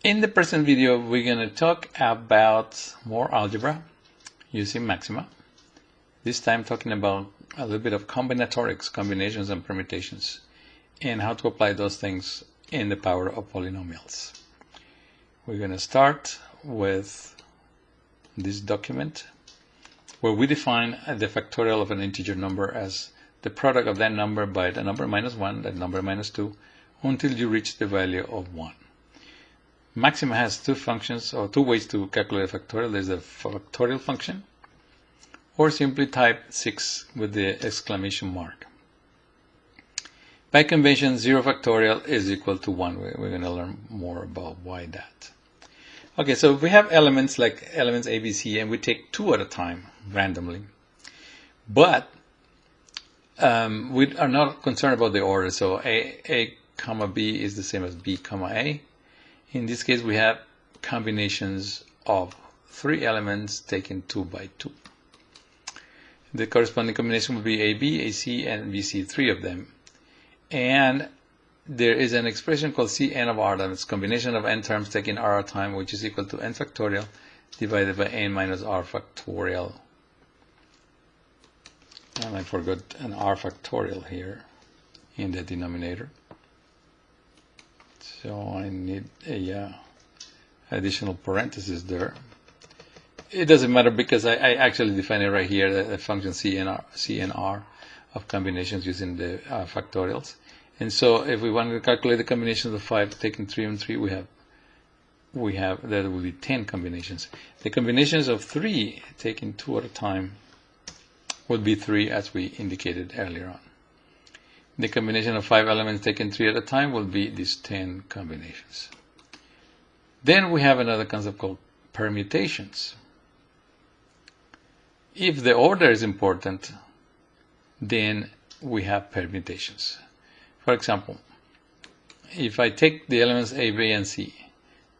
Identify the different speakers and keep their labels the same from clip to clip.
Speaker 1: In the present video, we're going to talk about more algebra using Maxima. This time talking about a little bit of combinatorics, combinations and permutations, and how to apply those things in the power of polynomials. We're going to start with this document where we define the factorial of an integer number as the product of that number by the number minus 1, that number minus 2, until you reach the value of 1. Maxima has two functions, or two ways to calculate a factorial. There's a factorial function, or simply type 6 with the exclamation mark. By convention, 0 factorial is equal to 1. We're going to learn more about why that. Okay, so if we have elements like elements A, B, C, and we take 2 at a time randomly, but we are not concerned about the order. So A comma B is the same as B comma A. In this case, we have combinations of 3 elements taken 2 by 2. The corresponding combination will be AB, AC, and BC, 3 of them. And there is an expression called Cn of r, that is combination of n terms taking r time, which is equal to n factorial divided by n minus r factorial. And I forgot an r factorial here in the denominator. So I need a additional parenthesis there. It doesn't matter because I actually define it right here, the function CNR of combinations using the factorials. And so if we want to calculate the combinations of 5 taking 3 and 3, we have there will be 10 combinations. The combinations of 3 taking 2 at a time would be 3, as we indicated earlier on. The combination of 5 elements taken 3 at a time will be these 10 combinations. Then we have another concept called permutations. If the order is important, then we have permutations. For example, if I take the elements A, B, and C,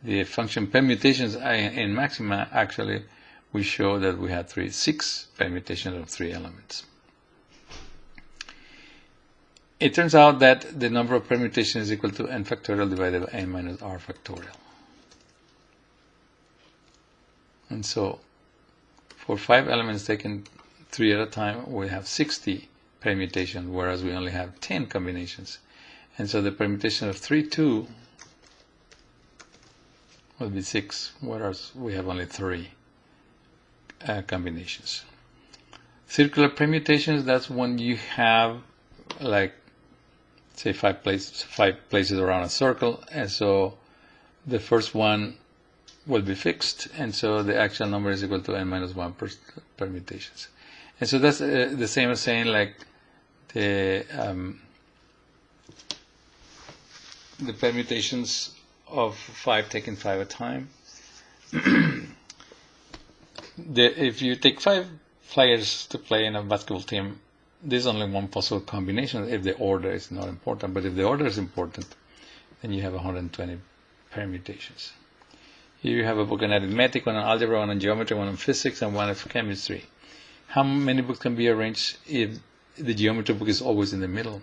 Speaker 1: the function permutations in Maxima, actually we show that we have 6 permutations of 3 elements. It turns out that the number of permutations is equal to n factorial divided by n minus r factorial. And so for 5 elements taken 3 at a time, we have 60 permutations, whereas we only have 10 combinations. And so the permutation of 3, 2 will be 6, whereas we have only 3 combinations. Circular permutations, that's when you have, like, say 5 places around a circle, and so the first one will be fixed, and so the actual number is equal to n minus 1 permutations. And so that's the same as saying, like, the permutations of 5 taking 5 at a time. If you take 5 players to play in a basketball team, there's only one possible combination if the order is not important. But if the order is important, then you have 120 permutations. Here you have a book on arithmetic, one on algebra, one on geometry, one on physics, and one on chemistry. How many books can be arranged if the geometry book is always in the middle?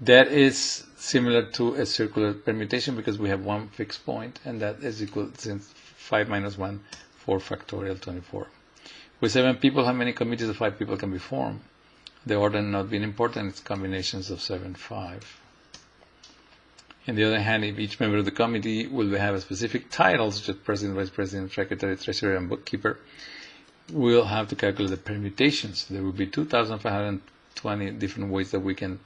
Speaker 1: That is similar to a circular permutation because we have one fixed point, and that is equal, since 5 minus 1, 4 factorial 24. With 7 people, how many committees of 5 people can be formed? The order not being important, it's combinations of 7, 5. On the other hand, if each member of the committee will have a specific title, such as president, vice president, secretary, treasurer, and bookkeeper, we'll have to calculate the permutations. There will be 2,520 different ways that we can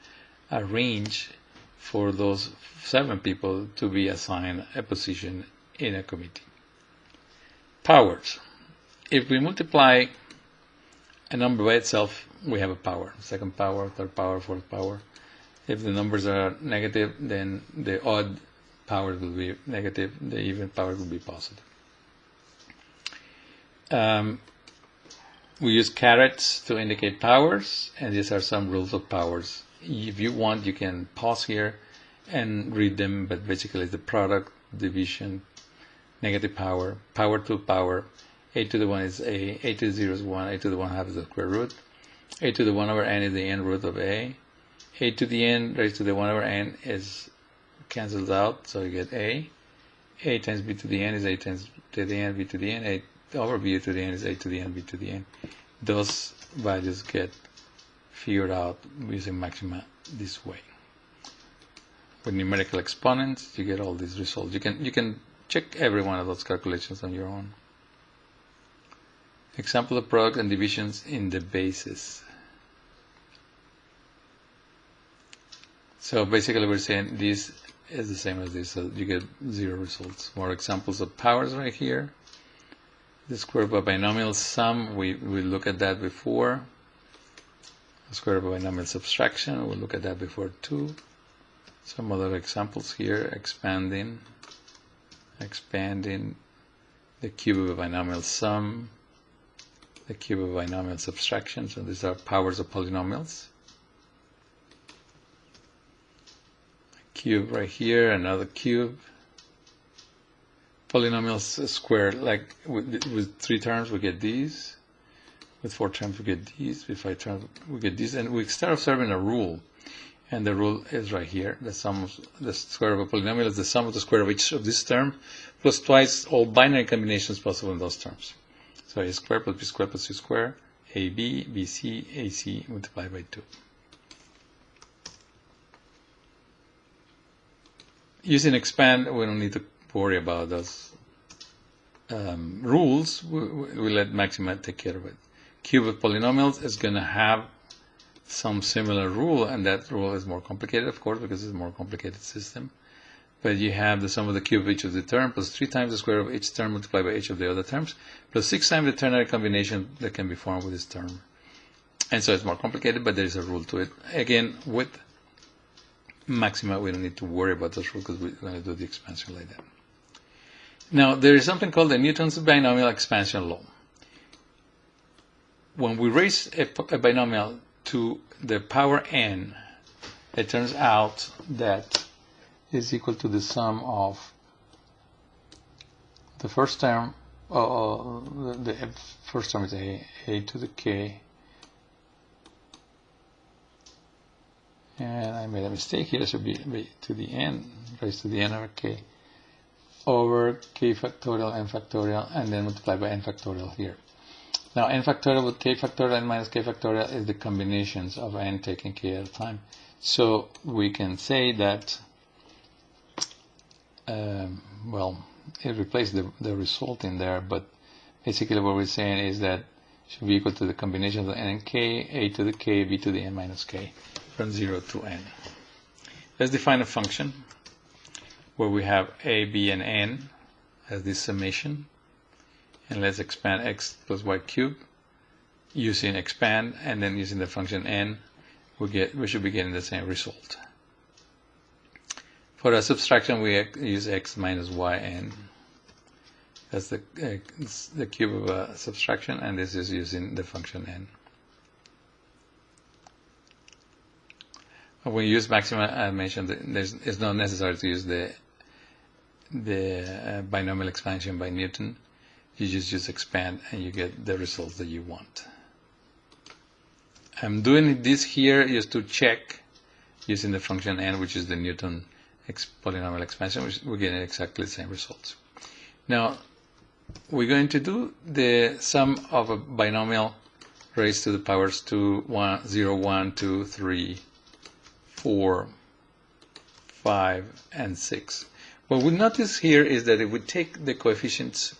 Speaker 1: arrange for those 7 people to be assigned a position in a committee. Powers. If we multiply a number by itself, we have a power. Second power, third power, fourth power. If the numbers are negative, then the odd power will be negative, the even power will be positive. We use carets to indicate powers, and these are some rules of powers. If you want, you can pause here and read them, but basically it's the product, division, negative power, power to power. A to the 1 is A to the 0 is 1, A to the 1 half is the square root. A to the 1 over n is the n root of A to the n raised to the 1 over n is cancels out, so you get A. a times b to the n is a times to the n b to the n, a over b to the n is a to the n b to the n. Those values get figured out using Maxima this way. With numerical exponents, you get all these results. You can check every one of those calculations on your own. Example of products and divisions in the bases. So basically we're saying this is the same as this, so you get 0 results. More examples of powers right here. The square of a binomial sum, we look at that before. The square of a binomial subtraction, we'll look at that before too. Some other examples here, expanding the cube of a binomial sum, the cube of a binomial subtraction, so these are powers of polynomials. A cube right here, another cube. Polynomials squared, like with 3 terms we get these, with 4 terms we get these, with 5 terms we get these, and we start observing a rule. And the rule is right here. The square of a polynomial is the sum of the square of each of this term plus twice all binary combinations possible in those terms. So a squared plus b squared plus c squared, ab, bc, ac multiplied by 2. Using expand, we don't need to worry about those rules. We let Maxima take care of it. Cube of polynomials is going to have some similar rule, and that rule is more complicated, of course, because it's a more complicated system. But you have the sum of the cube of each of the term plus 3 times the square of each term multiplied by each of the other terms plus 6 times the ternary combination that can be formed with this term. And so it's more complicated, but there is a rule to it. Again, with Maxima, we don't need to worry about this rule because we're going to do the expansion like that. Now, there is something called the Newton's binomial expansion law. When we raise a binomial to the power n, it turns out that is equal to the sum of the first term. The first term is a to the k, and I made a mistake here. It should be b to the n, raised to the n over k, over k factorial, n factorial, and then multiplied by n factorial here. Now, n factorial with k factorial, n minus k factorial is the combinations of n taking k at a time. So we can say that, well, it replaced the result in there, but basically what we're saying is that it should be equal to the combination of n and k, a to the k, b to the n minus k, from 0 to n. Let's define a function where we have a, b, and n as this summation. And let's expand x plus y cubed using expand, and then using the function n, we should be getting the same result. For a subtraction, we use x minus y n. That's the cube of a subtraction, and this is using the function n. When we use Maxima, I mentioned that it's not necessary to use the binomial expansion by Newton. You just use expand and you get the results that you want. I'm doing this here just to check using the function n, which is the Newton polynomial expansion, which we're getting exactly the same results. Now, we're going to do the sum of a binomial raised to the powers 2, 1, 0, 1, 2, 3, 4, 5, and 6. What we notice here is that if we take the coefficients,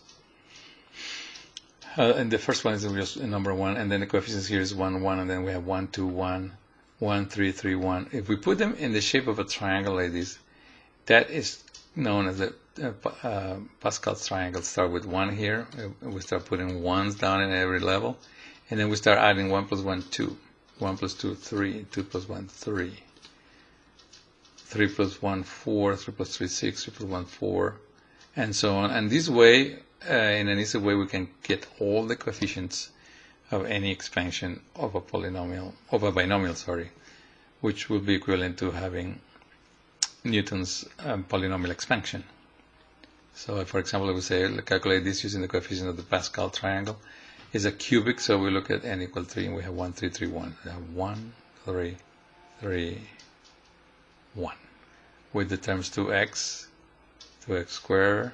Speaker 1: and the first one is just number 1, and then the coefficients here is 1, 1, and then we have 1, 2, 1, 1, 3, 3, 1. If we put them in the shape of a triangle like this, that is known as the Pascal's triangle. Start with 1 here. We start putting 1s down in every level, and then we start adding 1 plus 1, 2, 1 plus 2, 3, 2 plus 1, 3, 3 plus 1, 4, 3 plus 3, 6, 3 plus 1, 4, and so on. And this way, in an easy way, we can get all the coefficients of any expansion of a polynomial, of a binomial, sorry, which would be equivalent to having Newton's polynomial expansion. So, for example, if we say calculate this using the coefficient of the Pascal triangle, is a cubic, so we look at n equal 3, and we have 1, 3, 3, 1. We have 1, 3, 3, 1, with the terms 2x, 2x squared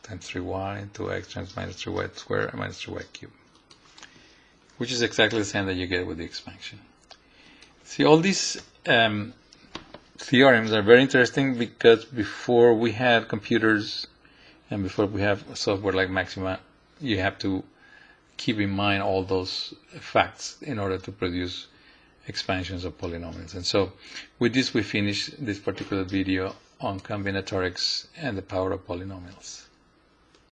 Speaker 1: times 3y, 2x times minus 3y squared, and minus 3y cubed, which is exactly the same that you get with the expansion. See, all these theorems are very interesting because before we had computers and before we have software like Maxima, you have to keep in mind all those facts in order to produce expansions of polynomials. And so with this we finish this particular video on combinatorics and the power of polynomials.